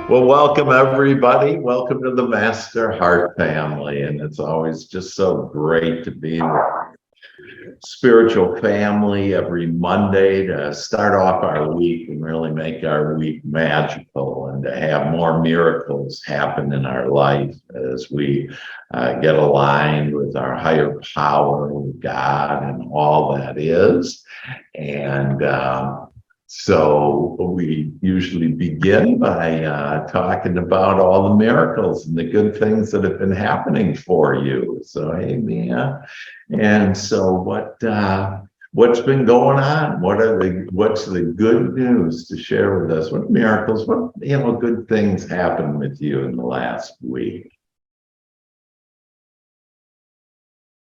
Well, welcome everybody. Welcome to the Master Heart family. And it's always just so great to be with spiritual family every Monday to start off our week and really make our week magical and to have more miracles happen in our life as we get aligned with our higher power, with God and all that is. And so we usually begin by talking about all the miracles and the good things that have been happening for you. So, hey, Mia. And so what's been going on? What's the good news to share with us? What miracles, what good things happened with you in the last week?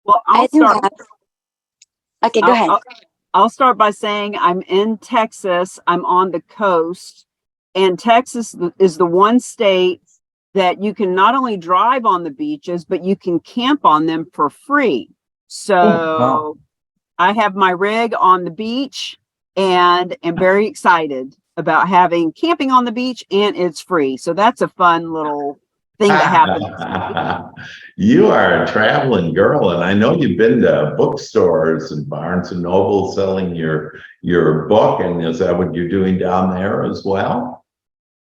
Well, I do have. Okay, go ahead. I'll start by saying I'm in Texas. I'm on the coast, and Texas is the one state that you can not only drive on the beaches, but you can camp on them for free. So I have my rig on the beach and am very excited about having camping on the beach, and it's free. So that's a fun little thing that happened. You are a traveling girl, and I know you've been to bookstores and Barnes and Noble selling your book. And is that what you're doing down there as well?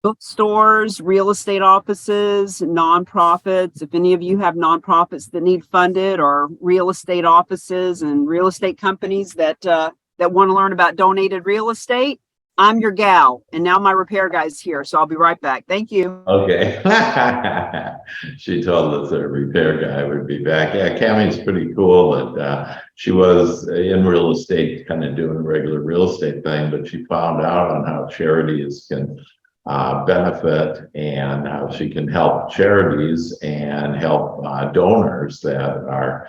Bookstores, real estate offices, nonprofits. If any of you have nonprofits that need funded, or real estate offices and real estate companies that want to learn about donated real estate, I'm your gal. And now my repair guy's here, so I'll be right back. Thank you. Okay. She told us the repair guy would be back. Yeah, Cammie's pretty cool. That she was in real estate, kind of doing a regular real estate thing, but she found out on how charities can benefit and how she can help charities and help donors that are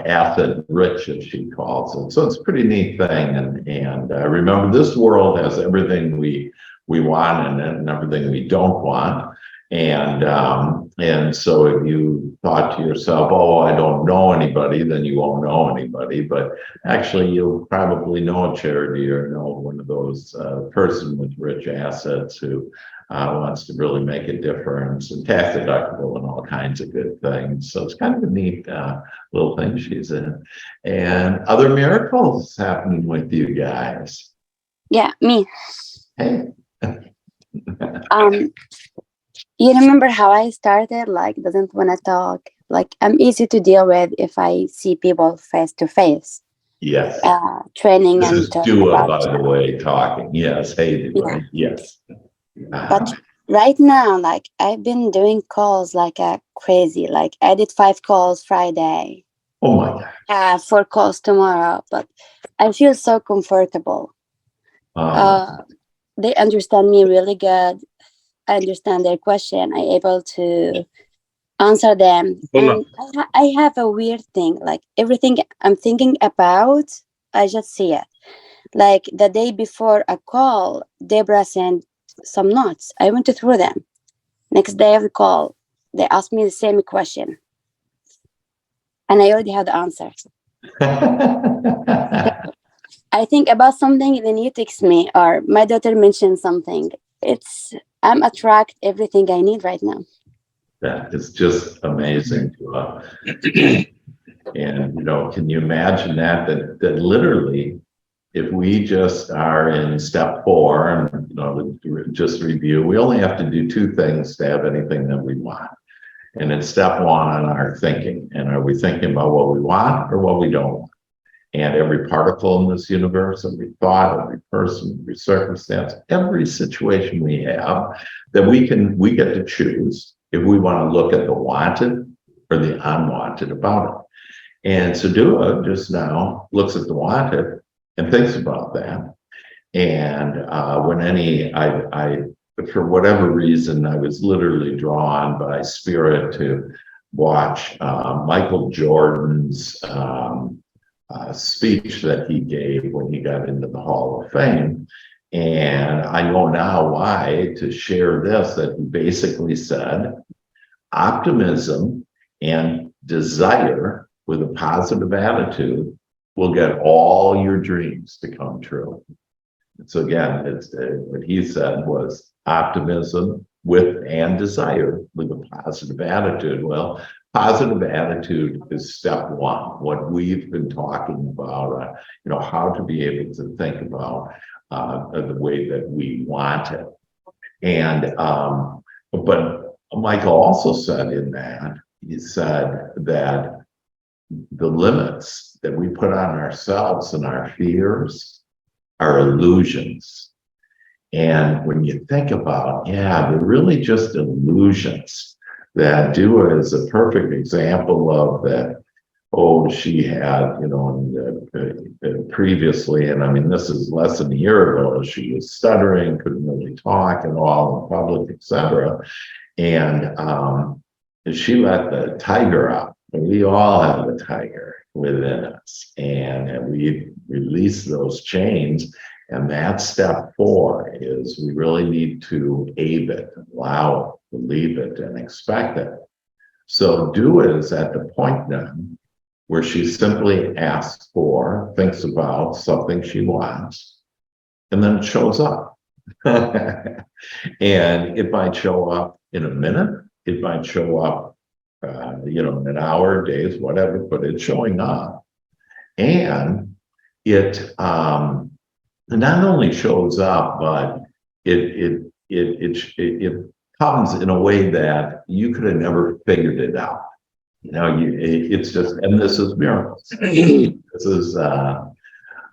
asset rich, as she calls it. So it's a pretty neat thing. And remember, this world has everything we want in it and everything we don't want. And so if you thought to yourself, oh, I don't know anybody, then you won't know anybody. But actually, you'll probably know a charity or know one of those person with rich assets who wants to really make a difference, and tax deductible and all kinds of good things. So it's kind of a neat little thing she's in. And other miracles happening with you guys. Yeah, me. Hey. You remember how I started? Like, doesn't want to talk. Like, I'm easy to deal with if I see people face to face. Yes. Training this and is Dua, by the way, talking. Yes. Hey, Dua. Yeah. Yes. But right now, like, I've been doing calls like crazy. Like, I did 5 calls Friday. Oh my God. 4 calls tomorrow. But I feel so comfortable. They understand me really good. I understand their question. I'm able to answer them. And I have a weird thing. Like, everything I'm thinking about, I just see it. Like, the day before a call, Deborah sent some notes. I went through them. Next day of the call, they asked me the same question. And I already had the answer. I think about something, then you text me, or my daughter mentioned something. I'm attract everything I need right now. That is just amazing to us. And can you imagine that literally, if we just are in step 4 and just review, we only have to do 2 things to have anything that we want. And it's step 1 on our thinking. And are we thinking about what we want or what we don't want? And every particle in this universe, every thought, every person, every circumstance, every situation we have, that we get to choose if we want to look at the wanted or the unwanted about it. And so Dua just now looks at the wanted and thinks about that. And for whatever reason, I was literally drawn by spirit to watch Michael Jordan's speech that he gave when he got into the Hall of Fame. And I know now why to share this, that he basically said, optimism and desire with a positive attitude will get all your dreams to come true. So again, what he said was, optimism with and desire with a positive attitude. Well, positive attitude is step one. What we've been talking about, how to be able to think about the way that we want it. And but Michael also said in that, he said that the limits that we put on ourselves and our fears are illusions. And when you think about, they're really just illusions. That Dua is a perfect example of that. Oh, she had, previously, and I mean, this is less than a year ago, she was stuttering, couldn't really talk and all in public, etc. And she let the tiger out. And we all have a tiger within us, and we release those chains. And that's step 4 is we really need to ape it, allow it, believe it, and expect it. So Dua is at the point now where she simply asks for, thinks about something she wants, and then it shows up. And it might show up in a minute, it might show up, in an hour, days, whatever, but it's showing up. And it not only shows up, but it comes in a way that you could have never figured it out. It's just, and this is miracles. This is, Dua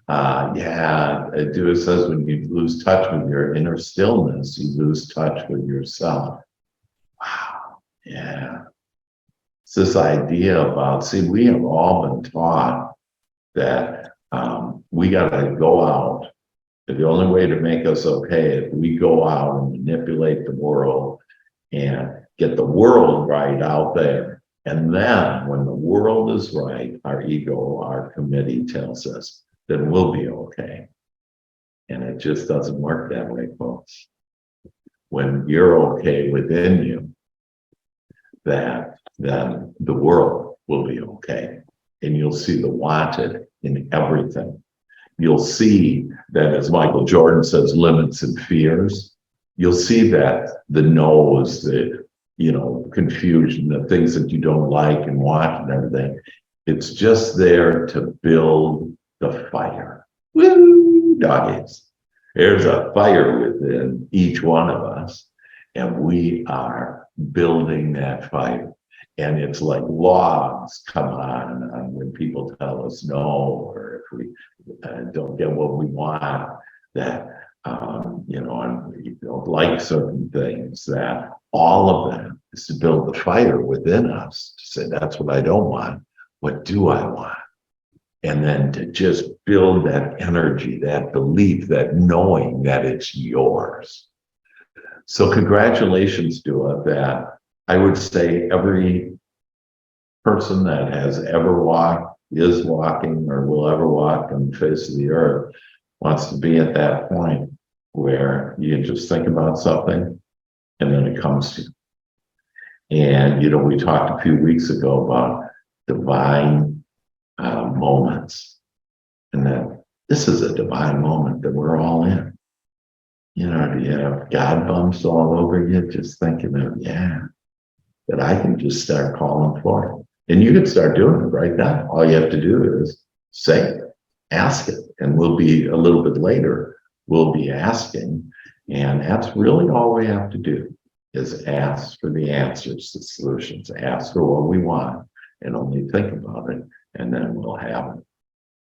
says when you lose touch with your inner stillness, you lose touch with yourself. Wow, yeah. It's this idea about, we have all been taught that we got to go out. The only way to make us okay is we go out and manipulate the world and get the world right out there. And then when the world is right, our ego, our committee tells us that we'll be okay. And it just doesn't work that way, folks. When you're okay within you, then the world will be okay. And you'll see the wanted in everything. You'll see that, as Michael Jordan says, limits and fears. You'll see that the no's, the confusion, the things that you don't like and want and everything, it's just there to build the fire. Woo, doggies. There's a fire within each one of us, and we are building that fire. And it's like logs come on when people tell us no, or if we don't get what we want, that, and we don't like certain things, that all of that is to build the fire within us, to say, that's what I don't want. What do I want? And then to just build that energy, that belief, that knowing that it's yours. So congratulations, Dua, that I would say every person that has ever walked, is walking, or will ever walk on the face of the earth wants to be at that point where you just think about something and then it comes to you. And, we talked a few weeks ago about divine moments, and that this is a divine moment that we're all in. Do you have God bumps all over you, just thinking of, that I can just start calling for it. And you can start doing it right now. All you have to do is say it, ask it, and we'll be a little bit later, we'll be asking. And that's really all we have to do, is ask for the answers, the solutions, ask for what we want, and only think about it, and then we'll have it.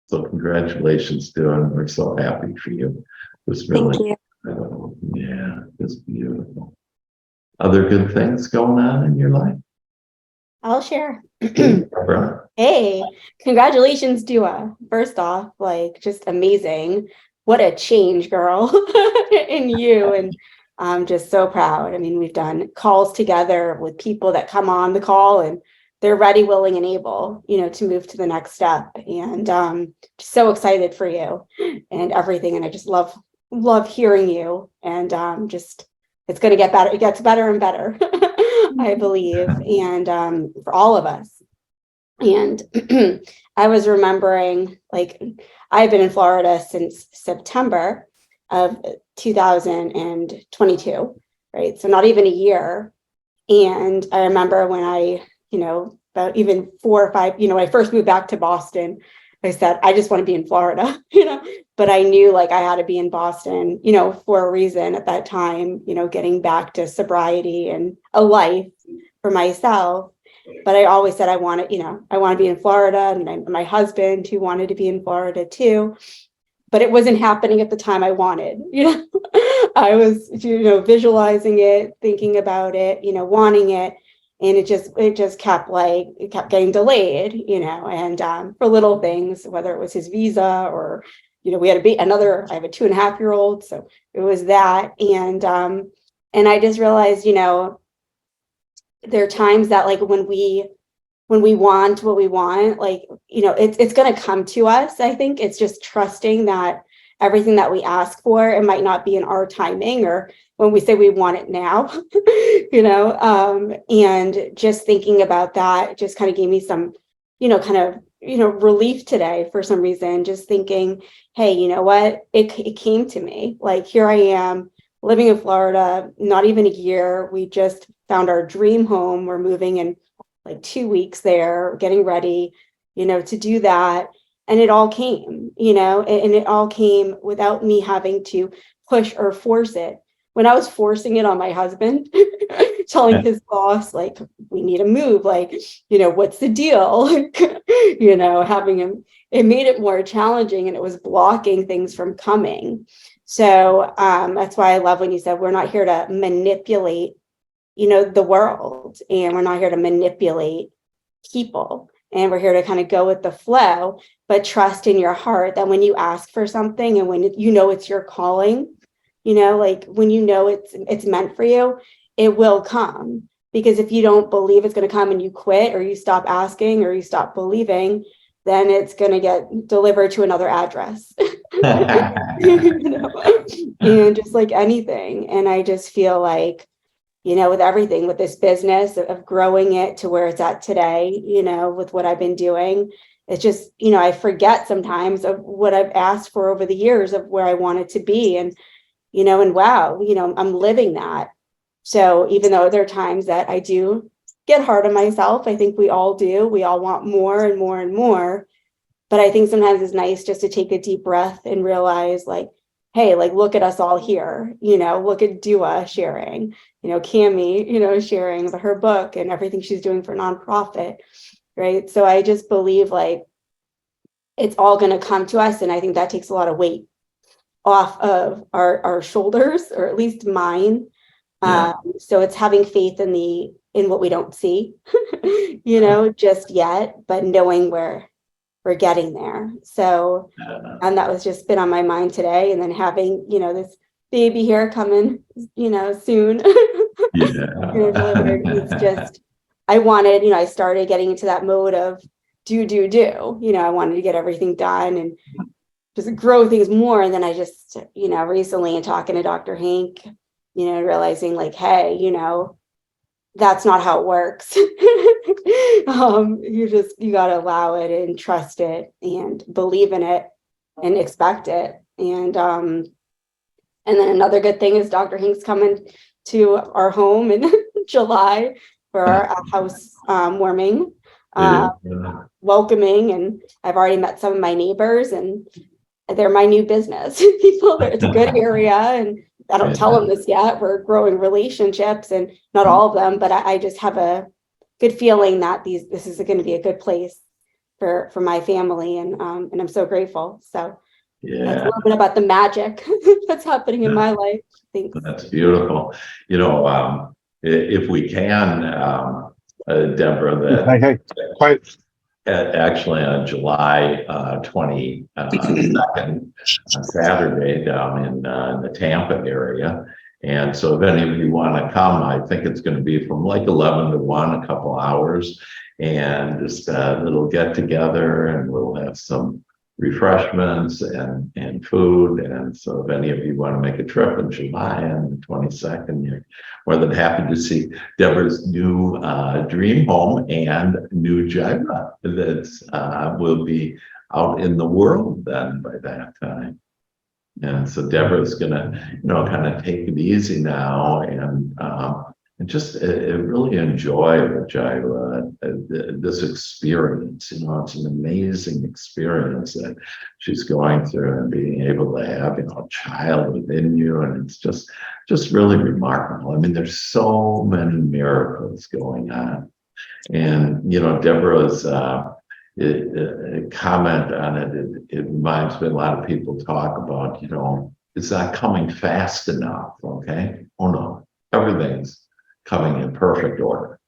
So congratulations, Dua. We're so happy for you. It's really, it's beautiful. Other good things going on in your life? I'll share. Hey, congratulations, Dua. First off, just amazing. What a change, girl, in you. And I'm just so proud. I mean, we've done calls together with people that come on the call and they're ready, willing, and able, to move to the next step. And just so excited for you and everything. And I just love hearing you. And it's going to get better. It gets better and better, I believe. And for all of us. And I was remembering, I've been in Florida since September of 2022. right? So not even a year. And I remember when I, about even 4 or 5, when I first moved back to Boston, I said, I just want to be in Florida, but I knew like I had to be in Boston, for a reason at that time, getting back to sobriety and a life for myself. But I always said, I want to be in Florida, and my husband who wanted to be in Florida too. But it wasn't happening at the time I wanted, I was, visualizing it, thinking about it, wanting it. And it just kept getting delayed, and for little things, whether it was his visa or, we had I have a 2.5-year-old. So it was that. And I just realized, there are times that like when we want what we want, like, it's going to come to us. I think it's just trusting that everything that we ask for, it might not be in our timing, or when we say we want it now, and just thinking about that just kind of gave me some, relief today for some reason, just thinking, hey, you know what, it came to me, like, here I am living in Florida, not even a year. We just found our dream home. We're moving in like 2 weeks there, getting ready, to do that. And it all came, and it all came without me having to push or force it. When I was forcing it on my husband, telling his boss, like, we need to move, like, what's the deal? Having him, it made it more challenging, and it was blocking things from coming. So that's why I love when you said we're not here to manipulate, the world, and we're not here to manipulate people. And we're here to kind of go with the flow, but trust in your heart that when you ask for something and when it's your calling, like when it's meant for you, it will come. Because if you don't believe it's going to come and you quit, or you stop asking, or you stop believing, then it's going to get delivered to another address. And just like anything. And I just feel like, with everything, with this business of growing it to where it's at today, with what I've been doing, it's just, I forget sometimes of what I've asked for over the years of where I want it to be. And, and wow, I'm living that. So even though there are times that I do get hard on myself, I think we all do. We all want more and more and more. But I think sometimes it's nice just to take a deep breath and realize, like, hey, like, look at us all here, look at Dua sharing, Cami, sharing her book and everything she's doing for nonprofit, right? So I just believe like it's all going to come to us. And I think that takes a lot of weight off of our shoulders, or at least mine. Yeah. So it's having faith in what we don't see, just yet, but knowing we're getting there. So, and that was just been on my mind today. And then having, this baby here coming, soon. Yeah. It's just, I wanted, I started getting into that mode of do. I wanted to get everything done and just grow things more. And then I just, recently in talking to Dr. Hank, realizing like, hey, that's not how it works. You got to allow it and trust it and believe in it and expect it. And then another good thing is Dr. Hank's coming to our home in July for our house warming, welcoming. And I've already met some of my neighbors, and they're my new business people. It's a good area, and I don't tell them this yet. We're growing relationships, and not all of them, but I just have a good feeling that this is going to be a good place for my family, and I'm so grateful. So that's a little bit about the magic that's happening in my life. Thanks. That's beautiful. If we can, Deborah, that Quite. Actually on July 22nd, on Saturday, down in the Tampa area. And so if any of you want to come, I think it's going to be from like 11 to 1, a couple hours, and just a little get together, and we'll have some refreshments and food. And so if any of you want to make a trip in July on the 22nd, you're more than happy to see Deborah's new dream home and new Jira that will be out in the world then by that time. And so Deborah's gonna, kind of take it easy now and just really enjoy this experience. It's an amazing experience that she's going through, and being able to have, a child within you. And it's just really remarkable. I mean, there's so many miracles going on. And, Deborah's comment on it reminds me, a lot of people talk about, it's not coming fast enough. Okay. Oh no, everything's coming in perfect order.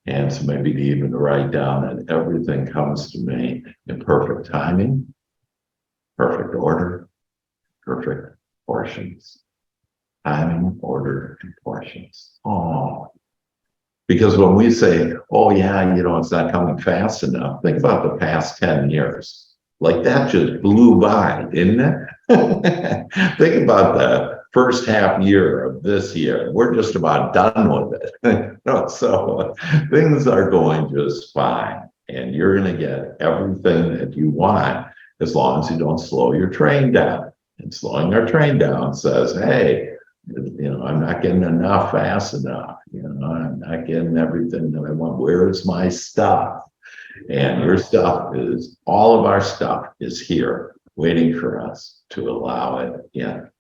And so maybe to even write down that everything comes to me in perfect timing, perfect order, perfect portions. Timing, order, and portions. Oh, because when we say, oh yeah, it's not coming fast enough, think about the past 10 years. Like that just blew by, didn't it? Think about the first half year of this year. We're just about done with it. So things are going just fine. And you're going to get everything that you want as long as you don't slow your train down. And slowing our train down says, hey, I'm not getting enough fast enough. I'm not getting everything that I want. Where's my stuff? And your stuff all of our stuff is here waiting for us to allow it in.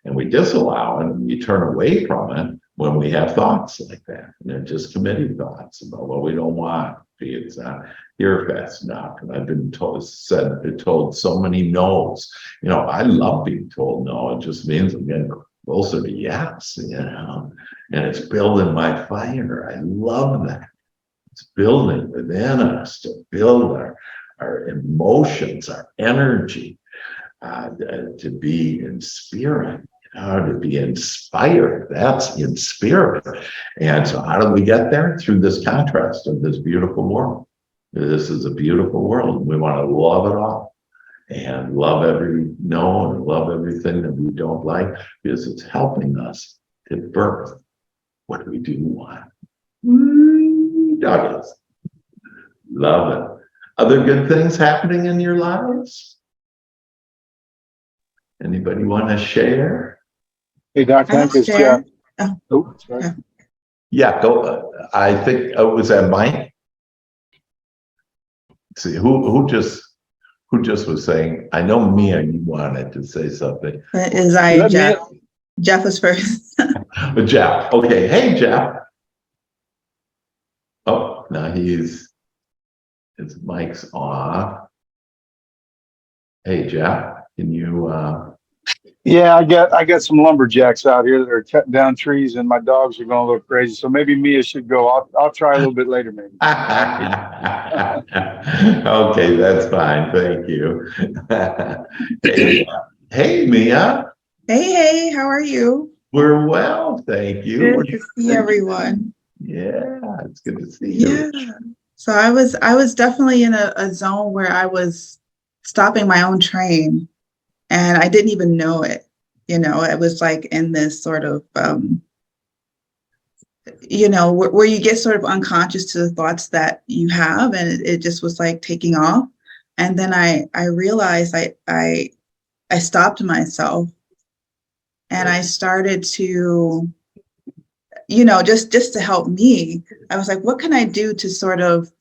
And we disallow it and we turn away from it when we have thoughts like that. And they're just committee thoughts about what we don't want. It's not here fast enough. And I've been told so many no's. I love being told no. It just means I'm getting closer to yes, and it's building my fire. I love that. It's building within us to build our emotions, our energy, to be in spirit, to be inspired. That's in spirit. And so how do we get there? Through this contrast of this beautiful world. This is a beautiful world. We want to love it all. And love every no and love everything that we don't like, because it's helping us to birth what we do want. Douglas, love it. Other good things happening in your lives? Anybody want to share? Hey, Dr. Hank, it's Jeff. Oh, sorry. Yeah, go. I think was that Mike? Let's see who just was saying. I know Mia, you wanted to say something. That is I, Jeff. Jeff was first. But Jeff, okay. Hey, Jeff. Oh, now his mic's off. Hey, Jeff, can you? Yeah, I got some lumberjacks out here that are cutting down trees, and my dogs are going a little crazy. So maybe Mia should go. I'll try a little bit later, maybe. Okay, that's fine. Thank you. Hey, Mia. Hey, how are you? We're well, thank you. Good to see everyone. Yeah, it's good to see you. Yeah. So I was definitely in a zone where I was stopping my own train, and I didn't even know it. It was like in this sort of where you get sort of unconscious to the thoughts that you have, and it just was like taking off. And then I realized I stopped myself, and I started to, just to help me. I was like, what can I do to sort of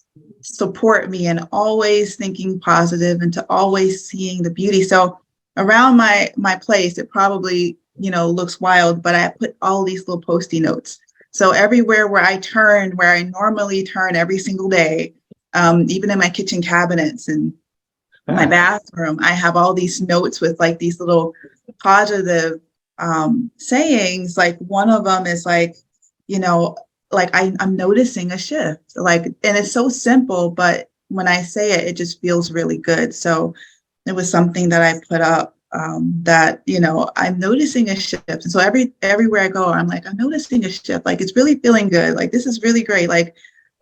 support me, and always thinking positive and to always seeing the beauty. So around my place, it probably, looks wild, but I put all these little Post-it notes. So everywhere where I turn, where I normally turn every single day, even in my kitchen cabinets and my bathroom, I have all these notes with like these little positive sayings. Like one of them is like, like I'm noticing a shift, like, and it's so simple, but when I say it, it just feels really good. So it was something that I put up that, I'm noticing a shift. And so everywhere I go, I'm like, I'm noticing a shift. Like, it's really feeling good. Like, this is really great. Like,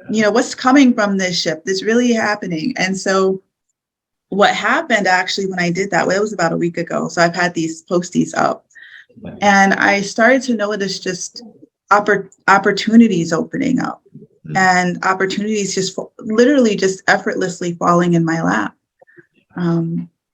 what's coming from this shift? It's really happening. And so what happened actually when I did that, well, it was about a week ago. So I've had these Post-its up, and I started to notice just opportunities opening up, and opportunities just literally just effortlessly falling in my lap.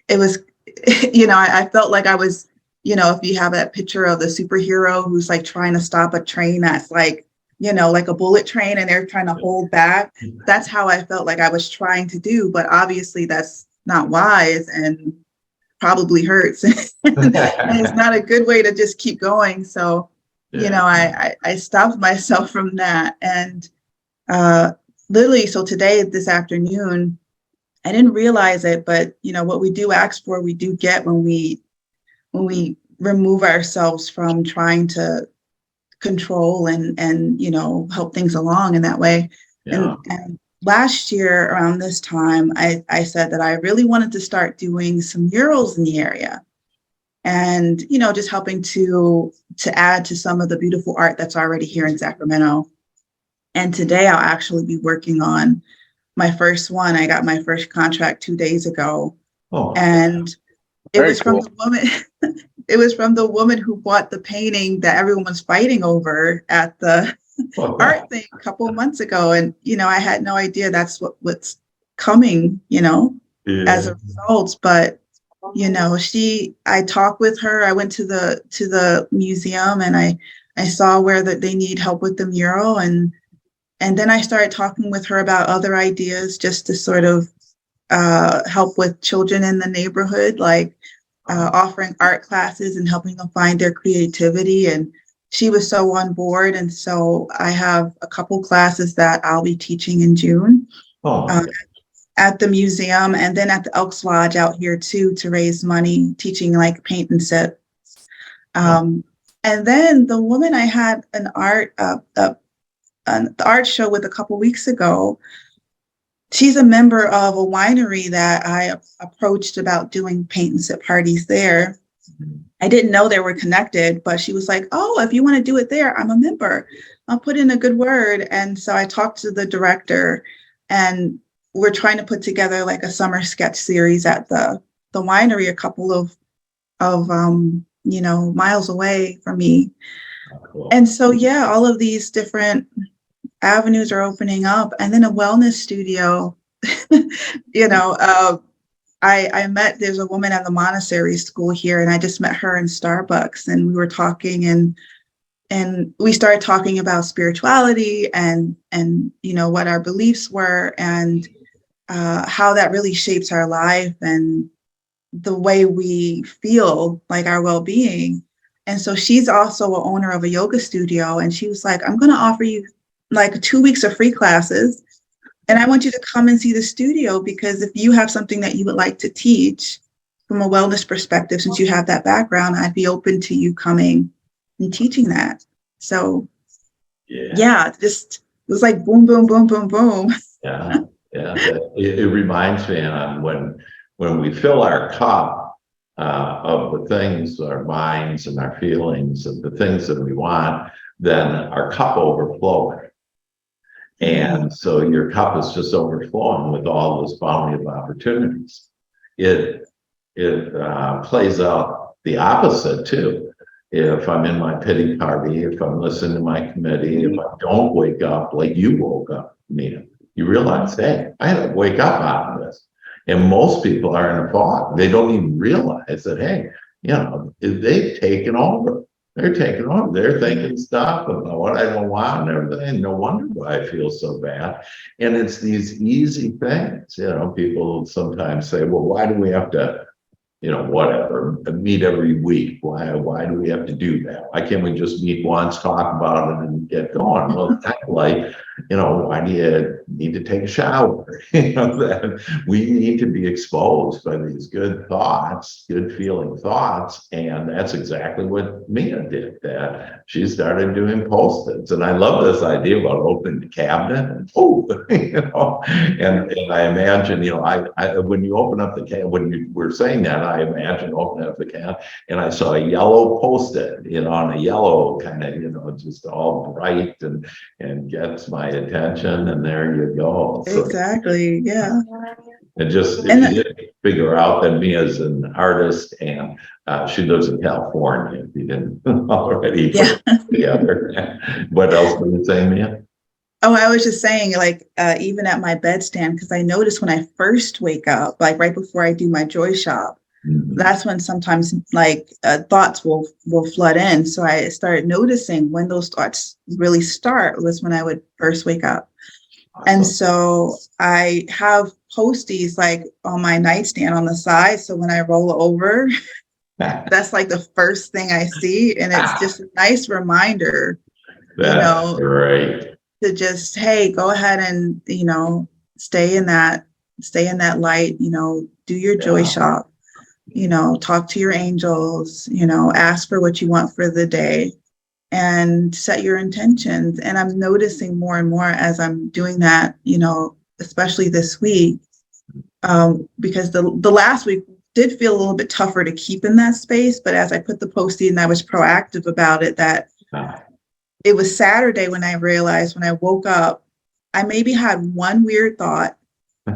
It was, I felt like I was if you have that picture of the superhero who's like trying to stop a train that's like, like a bullet train and they're trying to hold back. That's how I felt like I was trying to do, but obviously that's not wise and probably hurts. And it's not a good way to just keep going. So, I stopped myself from that. And literally, so today, this afternoon, I didn't realize it, but what we do ask for, we do get when we remove ourselves from trying to control and help things along in that way. Yeah. And last year around this time, I said that I really wanted to start doing some murals in the area and, just helping to add to some of the beautiful art that's already here in Sacramento. And today I'll actually be working on my first one. I got my first contract 2 days ago. Oh, And it Very was from cool. the woman. It was from the woman who bought the painting that everyone was fighting over at the art thing a couple of months ago. And, I had no idea that's what's coming, as a result. But, I talked with her. I went to the museum and I saw where that they need help with the mural. And then I started talking with her about other ideas just to sort of help with children in the neighborhood, like offering art classes and helping them find their creativity. And she was so on board. And so I have a couple classes that I'll be teaching in June at the museum and then at the Elks Lodge out here too, to raise money, teaching like paint and sip. And then the woman I had an art show with a couple weeks ago, she's a member of a winery that I approached about doing paint and sip parties there. I didn't know they were connected, but she was like, oh, if you want to do it there, I'm a member. I'll put in a good word. And so I talked to the director and we're trying to put together like a summer sketch series at the winery, a couple of miles away from me. Cool. And so, yeah, all of these different avenues are opening up. And then a wellness studio, I met, there's a woman at the Montessori school here, and I just met her in Starbucks, and we were talking and we started talking about spirituality and what our beliefs were and how that really shapes our life and the way we feel, like our well-being. And so she's also an owner of a yoga studio, and she was like, I'm going to offer you like 2 weeks of free classes. And I want you to come and see the studio, because if you have something that you would like to teach from a wellness perspective, since you have that background, I'd be open to you coming and teaching that. So yeah, just, it was like boom, boom, boom, boom, boom. Yeah. It reminds me when we fill our cup of the things, our minds and our feelings and the things that we want, then our cup overflows. And so your cup is just overflowing with all this bounty of opportunities. It plays out the opposite too. If I'm in my pity party, if I'm listening to my committee, if I don't wake up like you woke up, Mia, you realize, hey, I had to wake up out of this. And most people are in a fog. They don't even realize that, hey, they've taken over. They're taking over. They're thinking stuff about what I don't want and everything. No wonder why I feel so bad. And it's these easy things. People sometimes say, well, why do we have to, whatever, meet every week? Why do we have to do that? Why can't we just meet once, talk about it, and get going? Well, it's kind of like, why do you need to take a shower? That we need to be exposed by these good thoughts, good feeling thoughts. And that's exactly what Mia did. That she started doing Post-its. And I love this idea about opening the cabinet and and I imagine, I when you open up the cabinet, when you were saying that, I imagine opening up the cabinet and I saw a yellow Post-it, on a yellow kind of, just all bright and gets my attention, and there you go. So, Exactly. Yeah. and just if you didn't figure out that Mia's an artist and she lives in California, if you didn't already put it together. What else were you saying, Mia? Oh, I was just saying, like, even at my bedstand, because I notice when I first wake up, like right before I do my joy shop, that's when sometimes like thoughts will flood in. So I started noticing when those thoughts really start was when I would first wake up. And so I have posties like on my nightstand on the side. So when I roll over, that's like the first thing I see. And it's just a nice reminder, That's great. to just, hey, go ahead and, stay in that light, do your joy shop, talk to your angels, ask for what you want for the day and set your intentions. And I'm noticing more and more as I'm doing that, especially this week, because the last week did feel a little bit tougher to keep in that space. But as I put the posting and I was proactive about it, that it was Saturday when I realized when I woke up, I maybe had one weird thought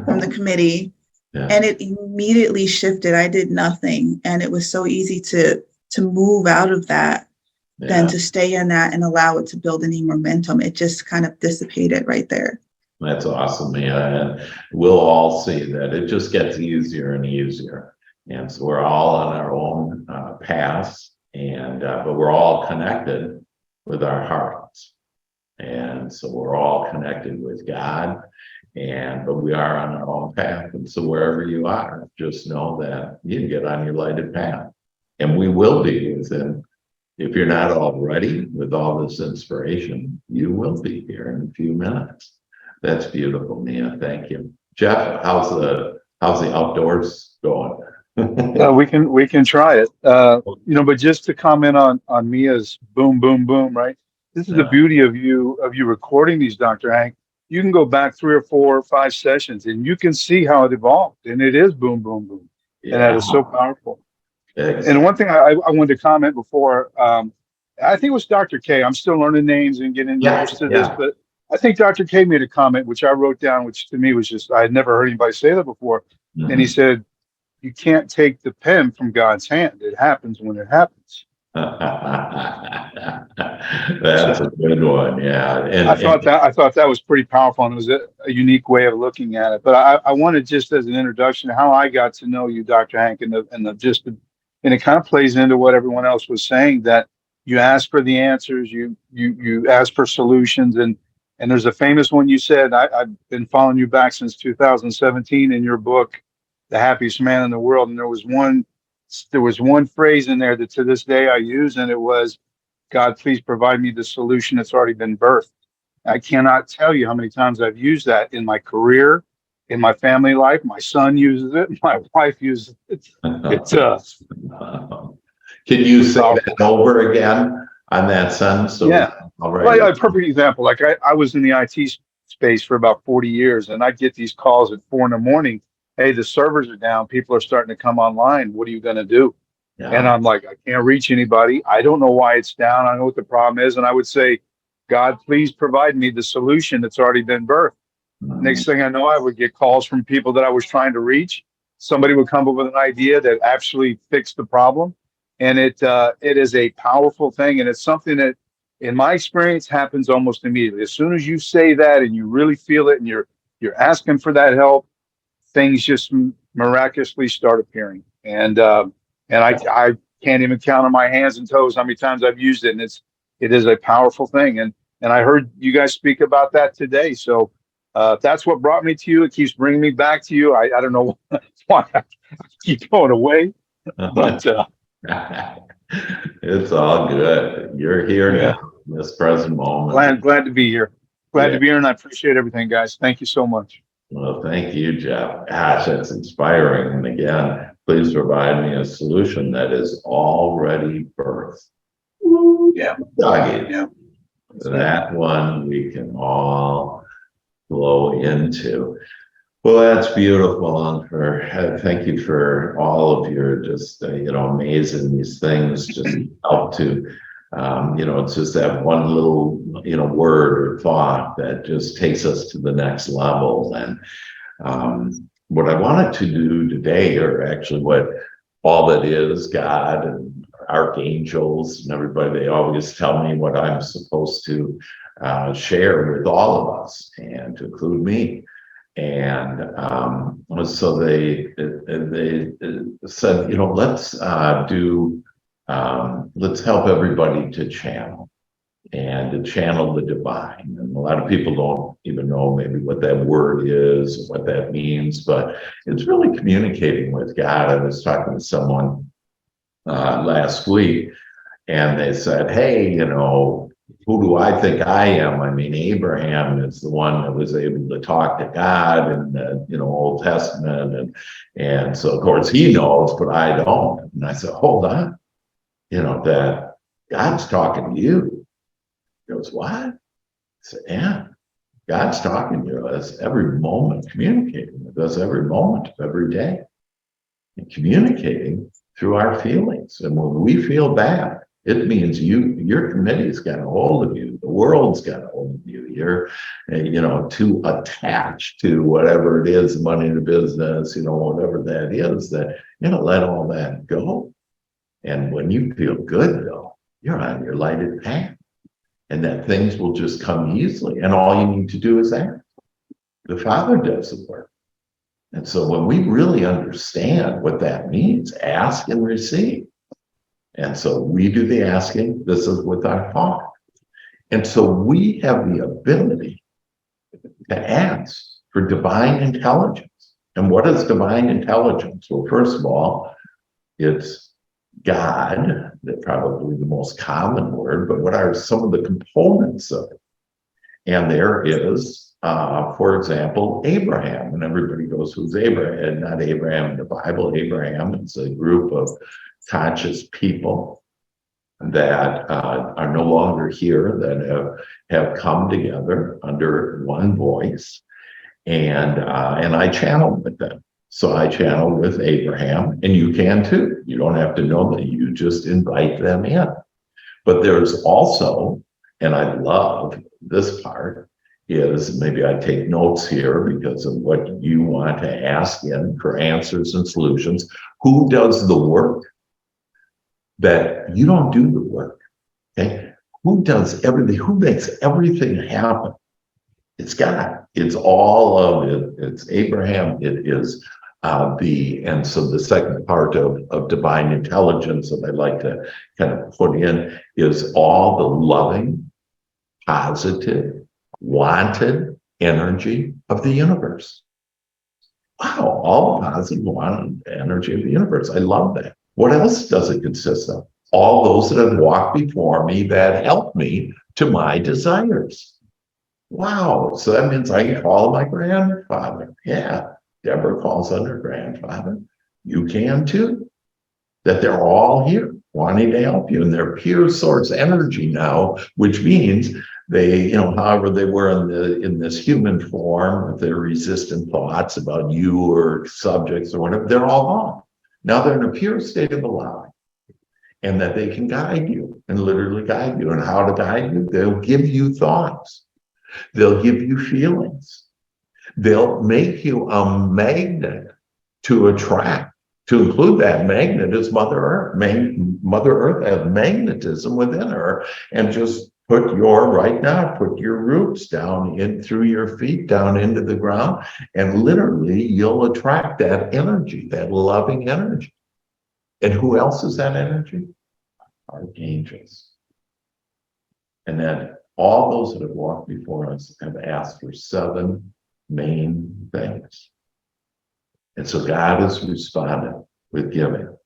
from the committee and it immediately shifted. I did nothing. And it was so easy to move out of that than to stay in that and allow it to build any momentum. It just kind of dissipated right there. That's awesome, Mia. And we'll all see that it just gets easier and easier. And so we're all on our own paths, and but we're all connected with our hearts. And so we're all connected with God, but we are on our own path. And so wherever you are, just know that you can get on your lighted path. And we will be within, if you're not already with all this inspiration, you will be here in a few minutes. That's beautiful, Mia. Thank you. Jeff, how's the outdoors going? We can try it. But just to comment on Mia's boom, boom, boom, right? This is the beauty of you recording these, Dr. Hank. You can go back 3 or 4 or 5 sessions and you can see how it evolved. And it is boom, boom, boom. And that is so powerful. Exactly. And one thing I wanted to comment before, I think it was Dr. K. I'm still learning names and getting used to this, but I think Dr. K made a comment, which I wrote down, which to me was just, I had never heard anybody say that before. Mm-hmm. And he said, you can't take the pen from God's hand. It happens when it happens. That's a good one. Yeah. And I thought that was pretty powerful, and it was a unique way of looking at it. But I wanted, just as an introduction, how I got to know you, Dr. Hank, and it kind of plays into what everyone else was saying, that you ask for the answers, you ask for solutions, and there's a famous one you said. I've been following you back since 2017 in your book, The Happiest Man in the World, and there was one phrase in there that to this day I use, and it was, God, please provide me the solution that's already been birthed. I cannot tell you how many times I've used that in my career, in my family life. My son uses it. My wife uses it. Can you say that over again on that sentence? So well, a perfect example. Like I was in the IT space for about 40 years, and I'd get these calls at 4 a.m. Hey, the servers are down. People are starting to come online. What are you going to do? Yeah. And I'm like, I can't reach anybody. I don't know why it's down. I know what the problem is. And I would say, God, please provide me the solution that's already been birthed. Mm-hmm. Next thing I know, I would get calls from people that I was trying to reach. Somebody would come up with an idea that actually fixed the problem. And it is a powerful thing. And it's something that, in my experience, happens almost immediately. As soon as you say that and you really feel it and you're asking for that help, things just miraculously start appearing. And I can't even count on my hands and toes how many times I've used it. And it is a powerful thing. And I heard you guys speak about that today. So that's what brought me to you. It keeps bringing me back to you. I don't know why I keep going away, but it's all good. You're here now in this present moment. Glad to be here. Glad to be here, and I appreciate everything, guys. Thank you so much. Well, thank you, Jeff. Gosh, that's inspiring. And again, please provide me a solution that is already birthed. Yeah. Yeah. That one we can all flow into. Well, that's beautiful. And thank you for all of your just, amazing these things just help to, it's just that one little, word or thought that just takes us to the next level. And what I wanted to do today, or actually what all that is, God and archangels and everybody, they always tell me what I'm supposed to share with all of us, and to include me. And so they said, let's let's help everybody to channel and to channel the divine. And a lot of people don't even know maybe what that word is, what that means, but it's really communicating with God. I was talking to someone last week, and they said, hey, who do I think I am? I mean, Abraham is the one that was able to talk to God in the Old Testament, and so of course he knows, but I don't. And I said, hold on, that God's talking to you. He goes, what? I said, yeah, God's talking to us every moment, communicating with us every moment of every day, and communicating through our feelings. And when we feel bad, it means your committee's got a hold of you. The world's got a hold of you. You're, too attached to whatever it is, money to business, whatever that is, that, let all that go. And when you feel good, though, you're on your lighted path, and that things will just come easily. And all you need to do is ask. The Father does the work. And so when we really understand what that means, ask and receive. And so we do the asking. This is with our thought. And so we have the ability to ask for divine intelligence. And what is divine intelligence? Well, first of all, it's God, that's probably the most common word, but what are some of the components of it? And there is, for example, Abraham. And everybody goes, who's Abraham? Not Abraham in the Bible. Abraham is a group of conscious people that are no longer here, that have come together under one voice, and I channel with them. So I channel with Abraham, and you can too. You don't have to know that. You just invite them in. But there's also, and I love this part, is maybe I take notes here because of what you want to ask in for answers and solutions. Who does the work? That you don't do the work, okay? Who does everything? Who makes everything happen? It's God. It's all of it. It's Abraham. It is and so the second part of divine intelligence that I'd like to kind of put in is all the loving, positive, wanted energy of the universe. Wow, all the positive, wanted energy of the universe. I love that. What else does it consist of? All those that have walked before me that help me to my desires. Wow. So that means I can call my grandfather. Yeah. Deborah calls on her grandfather. You can too. That they're all here wanting to help you. And they're pure source energy now, which means they, however they were in this human form with their resistant thoughts about you or subjects or whatever, they're all gone. Now they're in a pure state of allowing, and that they can guide you and literally guide you. And how to guide you? They'll give you thoughts. They'll give you feelings. They'll make you a magnet to attract. To include that magnet is Mother Earth. Mother Earth has magnetism within her, and just put your roots down in through your feet, down into the ground, and literally you'll attract that energy, that loving energy. And who else is that energy? Archangels. And then all those that have walked before us have asked for 7 main things. And so God has responded with giving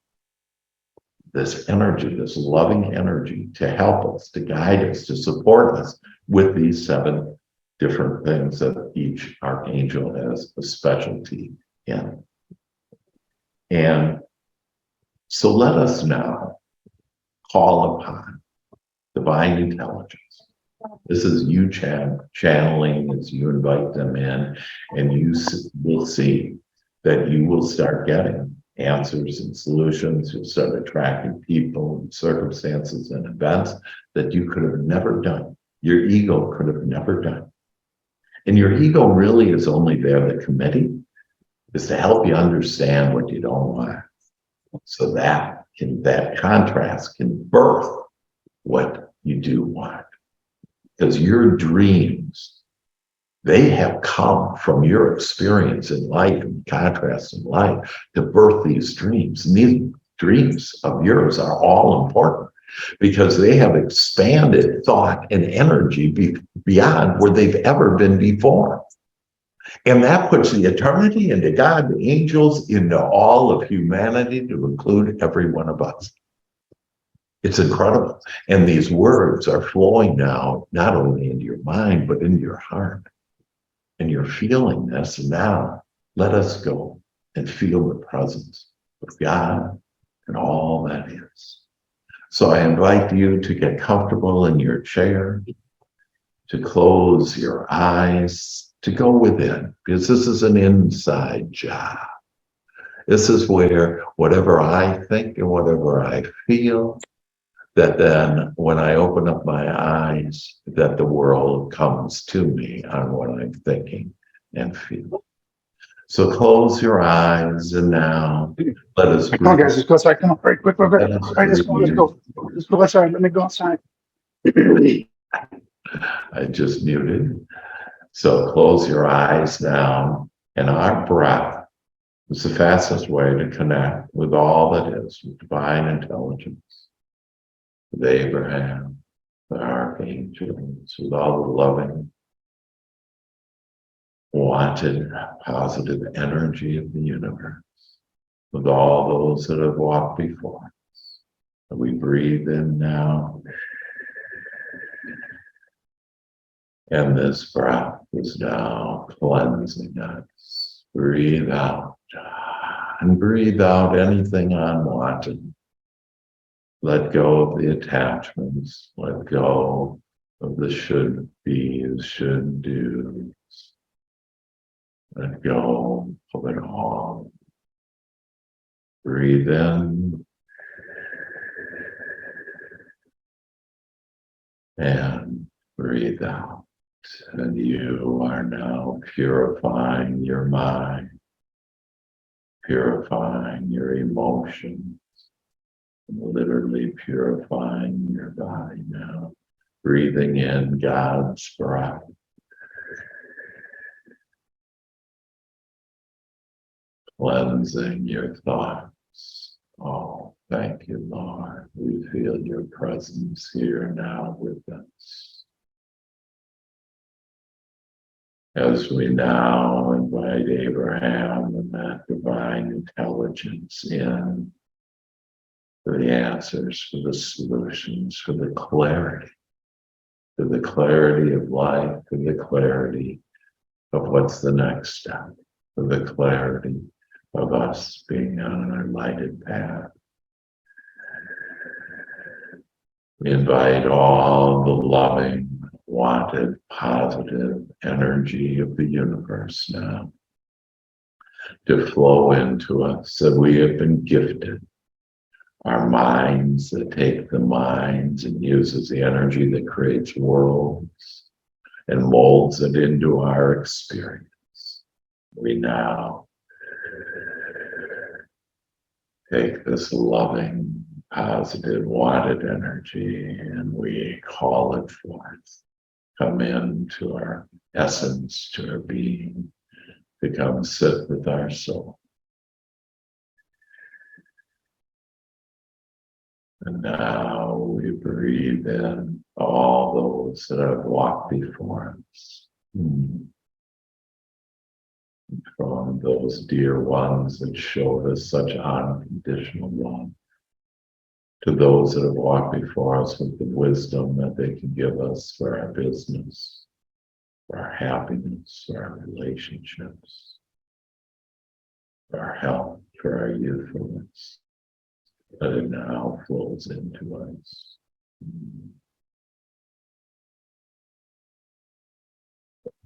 this energy, this loving energy to help us, to guide us, to support us with these 7 different things that each archangel has a specialty in. And so let us now call upon divine intelligence. This is you channeling as you invite them in, and you will see that you will start getting answers and solutions. You'll start attracting people and circumstances and events that you could have never done. Your ego could have never done. And your ego really is only there, the committee, is to help you understand what you don't want. So that contrast can birth what you do want. Because your dreams They have come from your experience in life and contrast in life to birth these dreams. And these dreams of yours are all important because they have expanded thought and energy beyond where they've ever been before. And that puts the eternity into God, the angels, into all of humanity, to include every one of us. It's incredible. And these words are flowing now, not only into your mind, but into your heart. And you're feeling this. And now let us go and feel the presence of God and all that is. So I invite you to get comfortable in your chair, to close your eyes, to go within, because this is an inside job. This is where whatever I think and whatever I feel, that then when I open up my eyes, that the world comes to me on what I'm thinking and feeling. So close your eyes and now let us Come on, guys, let's go outside. Come on, very quick, real quick. Let us All right, let's go, let's go. Let's go outside. Let me go outside. I just muted. So close your eyes now, and our breath is the fastest way to connect with all that is, with divine intelligence, with Abraham, the archangels, with all the loving, wanted, positive energy of the universe, with all those that have walked before us. And we breathe in now. And this breath is now cleansing us. Breathe out and breathe out anything unwanted. Let go of the attachments. Let go of the should be's, should do's. Let go of it all. Breathe in and breathe out. And you are now purifying your mind, purifying your emotions, literally purifying your body now. Breathing in God's breath. Cleansing your thoughts. Oh, thank you, Lord. We feel your presence here now with us. As we now invite Abraham and that divine intelligence in for the answers, for the solutions, for the clarity of life, for the clarity of what's the next step, for the clarity of us being on our lighted path. We invite all the loving, wanted, positive energy of the universe now to flow into us, that we have been gifted. Our minds that take the minds and uses the energy that creates worlds and molds it into our experience. We now take this loving, positive, wanted energy and we call it forth. Come into our essence, to our being, to come sit with our soul. And now we breathe in all those that have walked before us. From those dear ones that showed us such unconditional love, to those that have walked before us with the wisdom that they can give us for our business, for our happiness, for our relationships, for our health, for our youthfulness. That it now flows into us.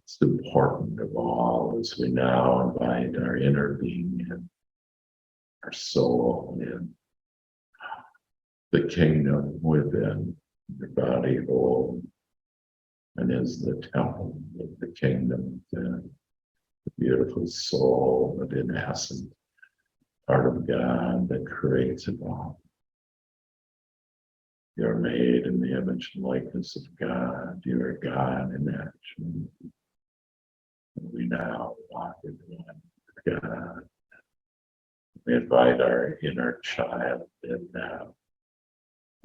It's important of all as we now invite our inner being in, our soul in, the kingdom within, your body whole, and is the temple of the kingdom within, the beautiful soul that in essence, part of God that creates it all. You're made in the image and likeness of God. You are God in action. We now walk in God. We invite our inner child in now.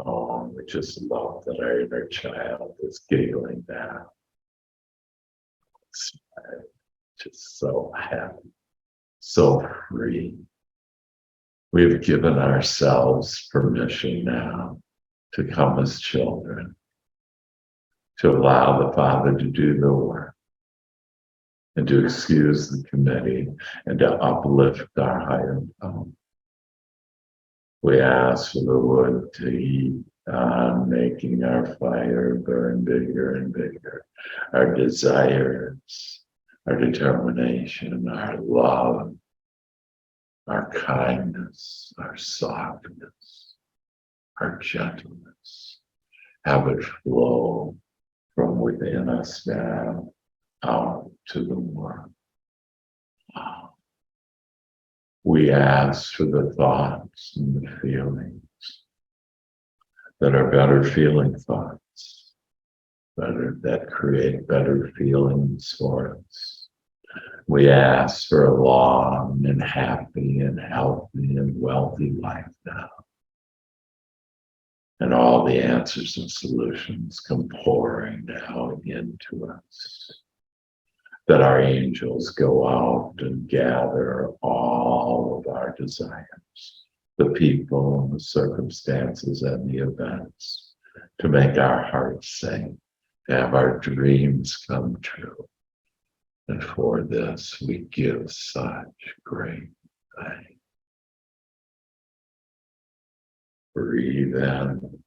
Oh, we just love that our inner child is giggling now. It's just so happy, so free. We've given ourselves permission now to come as children, to allow the Father to do the work, and to excuse the committee, and to uplift our higher power. We ask for the wood to heat on, making our fire burn bigger and bigger. Our desires, our determination, our love, our kindness, our softness, our gentleness, have it flow from within us now out to the world. We ask for the thoughts and the feelings that are better feeling thoughts, that create better feelings for us. We ask for a long and happy and healthy and wealthy life now. And all the answers and solutions come pouring now into us. That our angels go out and gather all of our desires, the people and the circumstances and the events, to make our hearts sing, to have our dreams come true. And for this, we give such great thanks. Breathe in.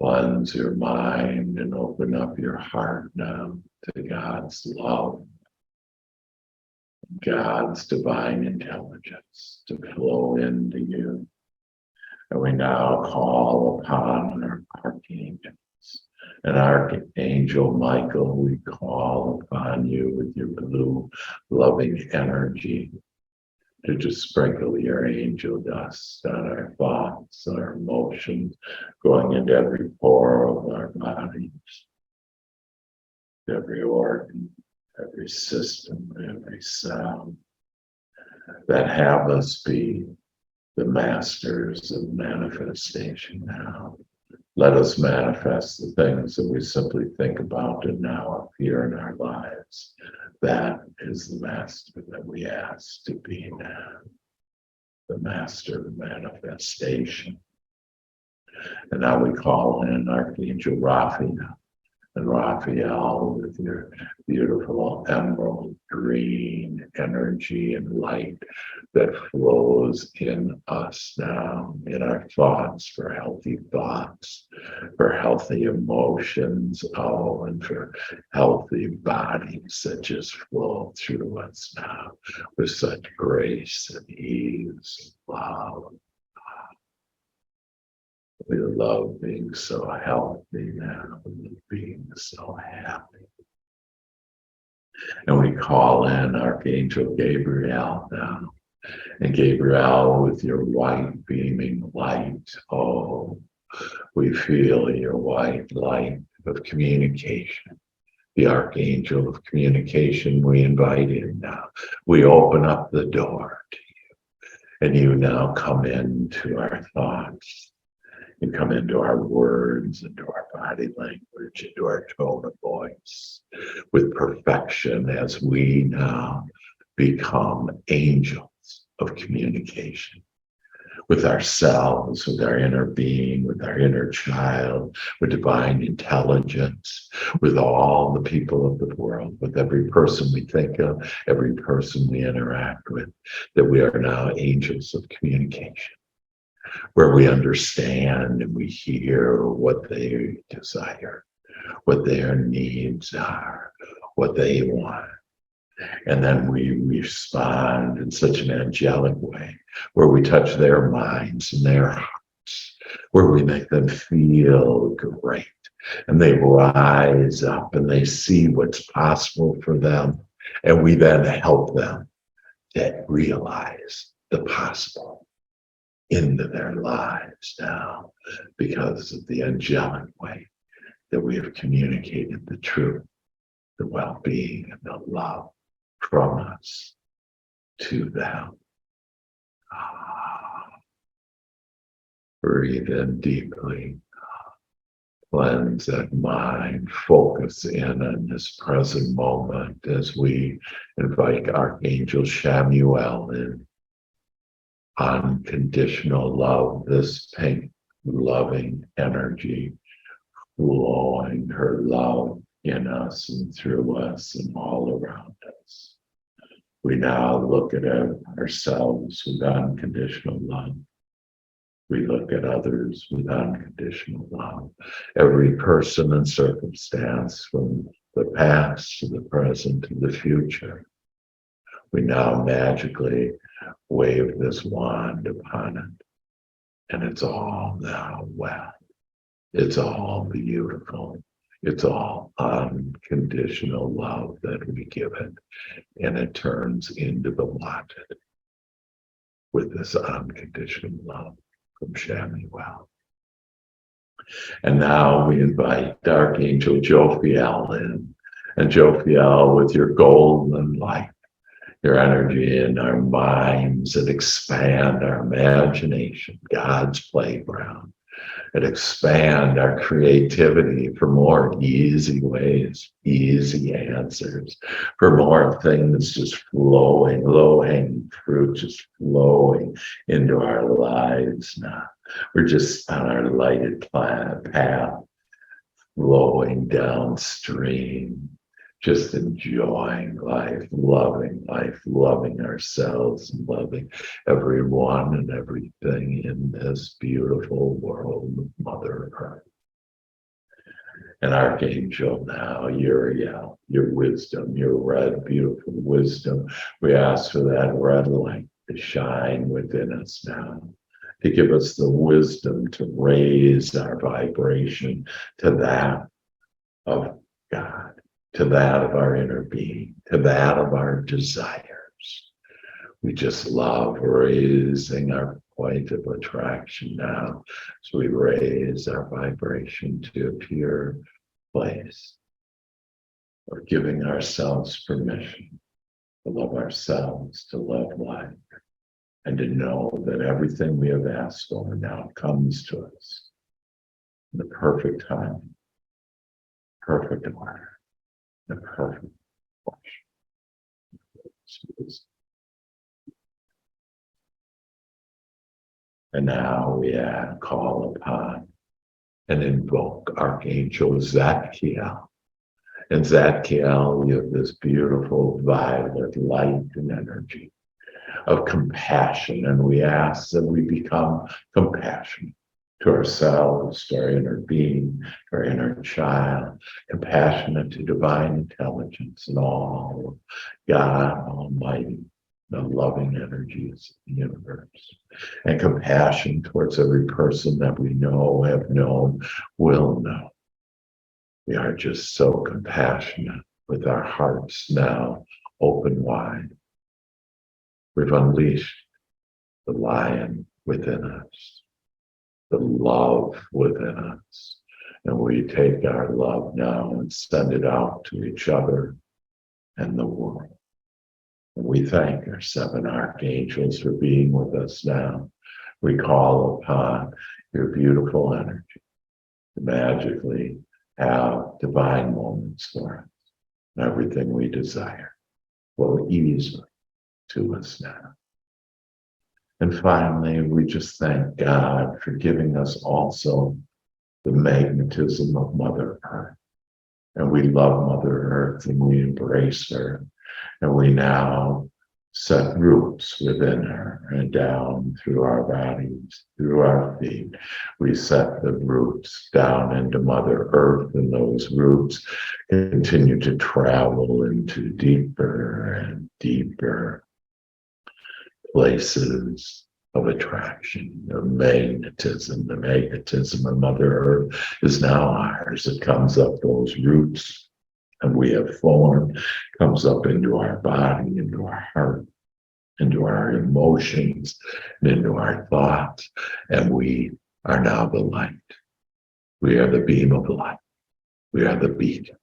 Cleanse your mind and open up your heart now to God's love, God's divine intelligence to flow into you. And we now call upon our archangels. And Archangel Michael, we call upon you with your blue loving energy to just sprinkle your angel dust on our thoughts, our emotions, going into every pore of our bodies, every organ, every system, every cell, that have us be the masters of manifestation now. Let us manifest the things that we simply think about and now appear in our lives. That is the master that we ask to be now, the master of manifestation. And now we call in Archangel Raphael. And Raphael, with your beautiful emerald green energy and light that flows in us now, in our thoughts, for healthy thoughts, for healthy emotions, and for healthy bodies that just flow through us now with such grace and ease. Wow. We love being so healthy now, being so happy. And we call in Archangel Gabriel now. And Gabriel, with your white beaming light, we feel your white light of communication. The Archangel of communication, we invite in now. We open up the door to you. And you now come into our thoughts. You come into our words, into our body language, into our tone of voice with perfection as we now become angels of communication with ourselves, with our inner being, with our inner child, with divine intelligence, with all the people of the world, with every person we think of, every person we interact with, that we are now angels of communication, where we understand and we hear what they desire, what their needs are, what they want. And then we respond in such an angelic way, where we touch their minds and their hearts, where we make them feel great. And they rise up and they see what's possible for them. And we then help them to realize the possible into their lives now, because of the angelic way that we have communicated the truth the well-being and the love from us to them. Breathe in deeply. Cleanse that mind, focus in on this present moment as we invite Archangel Chamuel in. Unconditional love, this pink loving energy, flowing her love in us and through us and all around us. We now look at ourselves with unconditional love. We look at others with unconditional love. Every person and circumstance, from the past to the present to the future. We now magically wave this wand upon it, and it's all now well. It's all beautiful. It's all unconditional love that we give it, and it turns into the wanted with this unconditional love from Chamuel. And now we invite Archangel Jophiel in, and Jophiel, with your golden light, your energy in our minds that expand our imagination, God's playground, and expand our creativity for more easy ways, easy answers, for more things just flowing, low-hanging fruit just flowing into our lives now. We're just on our lighted path, flowing downstream, just enjoying life, loving ourselves, and loving everyone and everything in this beautiful world of Mother Earth. And Archangel now, Uriel, your wisdom, your red, beautiful wisdom, we ask for that red light to shine within us now, to give us the wisdom to raise our vibration to that of God, to that of our inner being, to that of our desires. We just love raising our point of attraction now. So we raise our vibration to a pure place. We're giving ourselves permission to love ourselves, to love life, and to know that everything we have asked for now comes to us in the perfect time, perfect order, the perfect portion. And now we call upon and invoke Archangel Zadkiel. And Zadkiel, you have this beautiful violet light and energy of compassion. And we ask that we become compassionate to ourselves, to our inner being, to our inner child, compassionate to divine intelligence and all God Almighty, the loving energies of the universe, and compassion towards every person that we know, have known, will know. We are just so compassionate with our hearts now open wide. We've unleashed the lion within us, the love within us. And we take our love now and send it out to each other and the world. And we thank our 7 archangels for being with us now. We call upon your beautiful energy to magically have divine moments for us. And everything we desire will easily to us now. And finally, we just thank God for giving us also the magnetism of Mother Earth. And we love Mother Earth and we embrace her. And we now set roots within her and down through our bodies, through our feet. We set the roots down into Mother Earth, and those roots continue to travel into deeper and deeper places of attraction, of magnetism. The magnetism of Mother Earth is now ours. It comes up those roots and we have formed, comes up into our body, into our heart, into our emotions, and into our thoughts. And we are now the light. We are the beam of light. We are the beacon.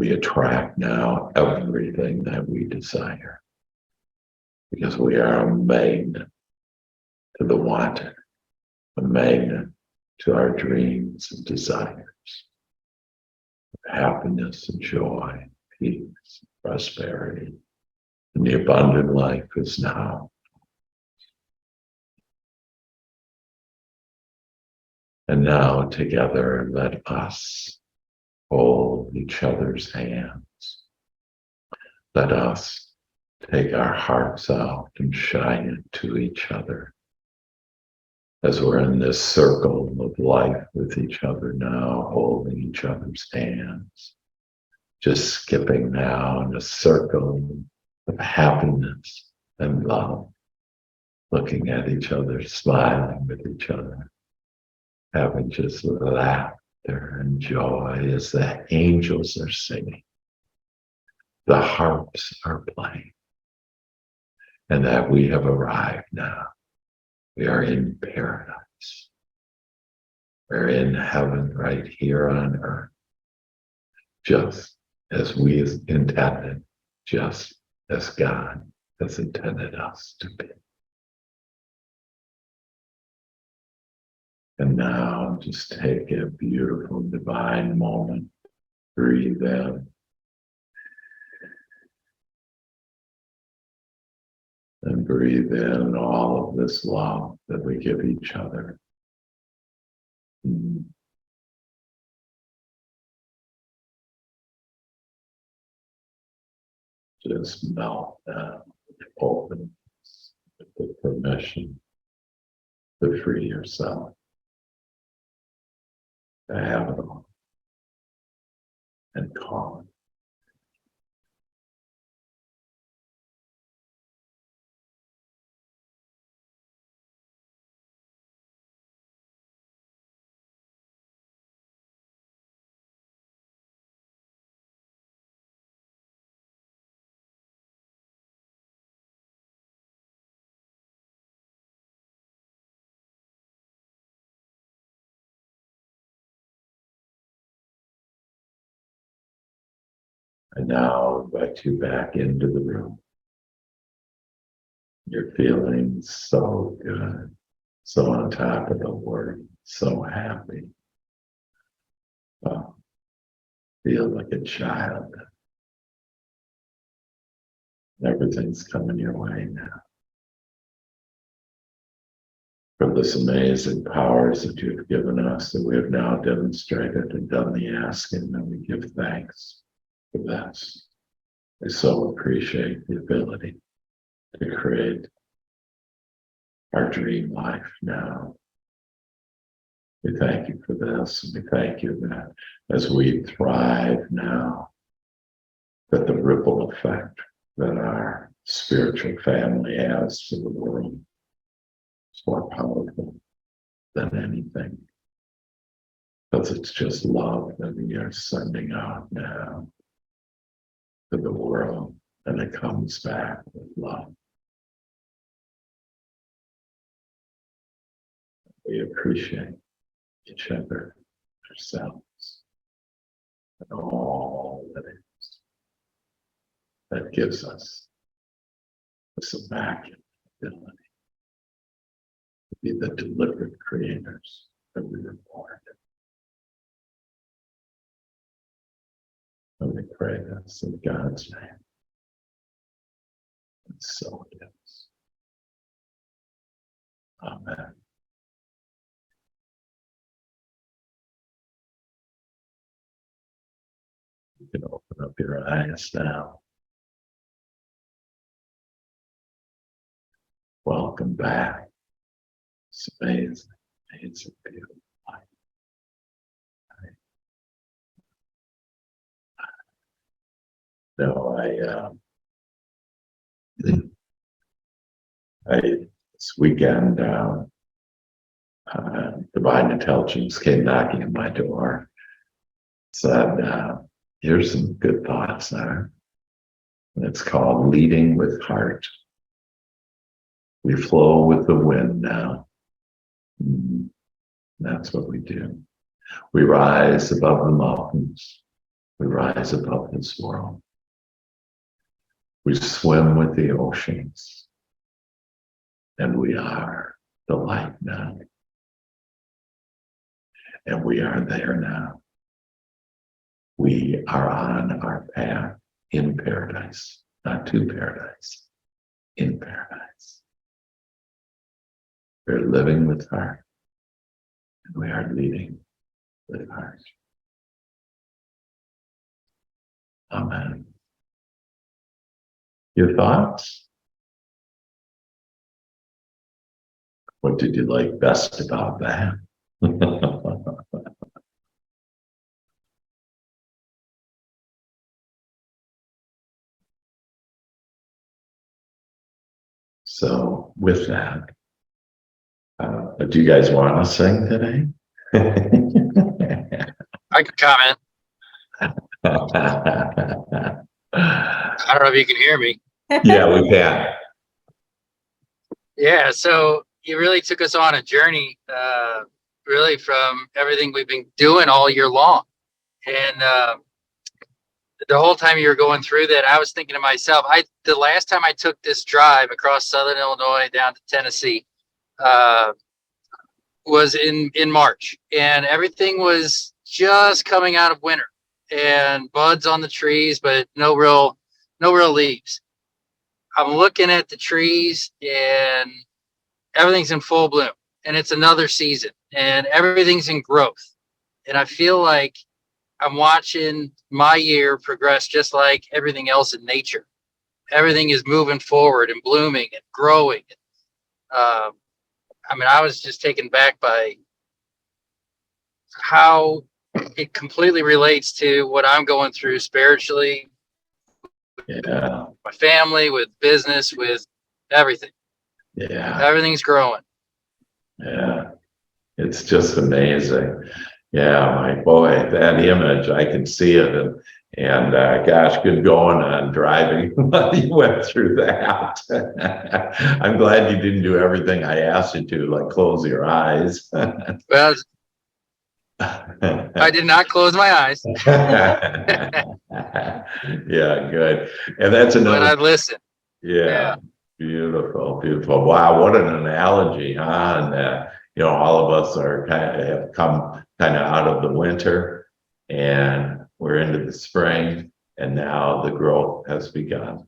we attract now everything that we desire. Because we are a magnet to the wanted, a magnet to our dreams and desires. Happiness and joy, peace, prosperity, and the abundant life is now. And now together let us hold each other's hands. Let us take our hearts out and shine it to each other. As we're in this circle of life with each other now, holding each other's hands, just skipping now in a circle of happiness and love, looking at each other, smiling with each other, having just laughter and joy as the angels are singing, the harps are playing, and that we have arrived now. We are in paradise. We're in heaven right here on earth, just as we intended, just as God has intended us to be. And now just take a beautiful divine moment, breathe in. And breathe in all of this love that we give each other. Just melt down, open, with the permission to free yourself, to have it all, and calm. And now invite you back into the room. You're feeling so good, so on top of the world, so happy. Oh, feel like a child. Everything's coming your way now. For this amazing powers that you've given us, that we have now demonstrated and done the asking, and we give thanks for this. We so appreciate the ability to create our dream life now. We thank you for this, and we thank you that as we thrive now, that the ripple effect that our spiritual family has to the world is more powerful than anything. Because it's just love that we are sending out now to the world, and it comes back with love. We appreciate each other, ourselves, and all that is. That gives us this immaculate ability to be the deliberate creators that we were born. And we pray this in God's name. And so it is. Amen. You can open up your eyes now. Welcome back. It's amazing. It's a beautiful life. No, this weekend, Divine Intelligence came knocking at my door, said, here's some good thoughts there. And it's called Leading with Heart. We flow with the wind now. That's what we do. We rise above the mountains We rise above this world. We swim with the oceans. And we are the light now. And we are there now. We are on our path in paradise, not to paradise, in paradise. We're living with heart, and we are leading with heart. Amen. Your thoughts? What did you like best about that? So with that, do you guys want to sing today? I can comment. I don't know if you can hear me. Yeah, we can. Yeah, so you really took us on a journey, really from everything we've been doing all year long. And the whole time you were going through that, I was thinking to myself, the last time I took this drive across Southern Illinois down to Tennessee was in March, and everything was just coming out of winter and buds on the trees, but no real leaves. I'm looking at the trees and everything's in full bloom, and it's another season and everything's in growth. And I feel like I'm watching my year progress just like everything else in nature. Everything is moving forward and blooming and growing. I mean, I was just taken back by how it completely relates to what I'm going through spiritually, Yeah, my family, with business, with everything. yeah, Everything's growing. yeah. It's just amazing. Yeah, my boy, that image, I can see it. And gosh, good going on driving while you went through that. I'm glad you didn't do everything I asked you to, like close your eyes. Well, I did not close my eyes, Yeah, good. And that's but another. I listened. Yeah, beautiful, beautiful. Wow, what an analogy, huh? And you know, all of us are have come kind of out of the winter, and we're into the spring, and now the growth has begun.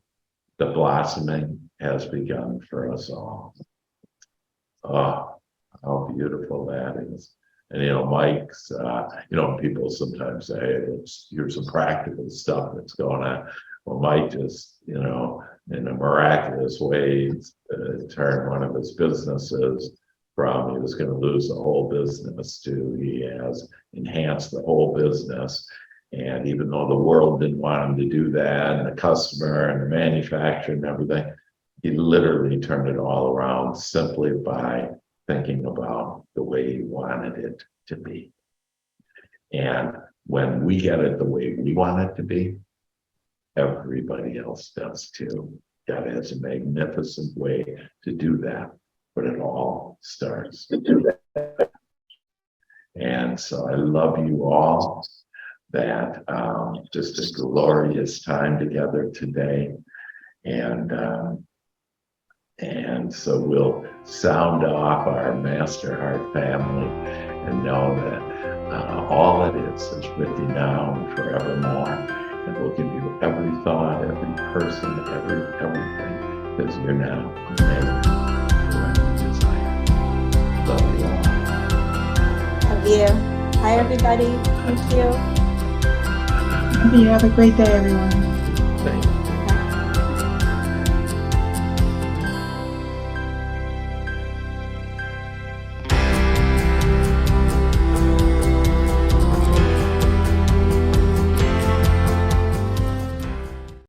The blossoming has begun for us all. Oh, how beautiful that is. And you know, Mike's, you know, people sometimes say, here's some practical stuff that's going on. Well, Mike just, you know, in a miraculous way, turned one of his businesses from he was going to lose the whole business to he has enhanced the whole business. And even though the world didn't want him to do that, and the customer and the manufacturer and everything, he literally turned it all around simply by thinking about the way he wanted it to be. And when we get it the way we want it to be, everybody else does too. God has a magnificent way to do that, but it all starts to do that. And so I love you all. That just a glorious time together today. And so we'll sound off our Master Heart family and know that all that is with you now and forevermore. And we'll give you every thought, every person, everything, because you're now amazing. Love you all. Love you. Hi, everybody. Thank you. You have a great day, everyone.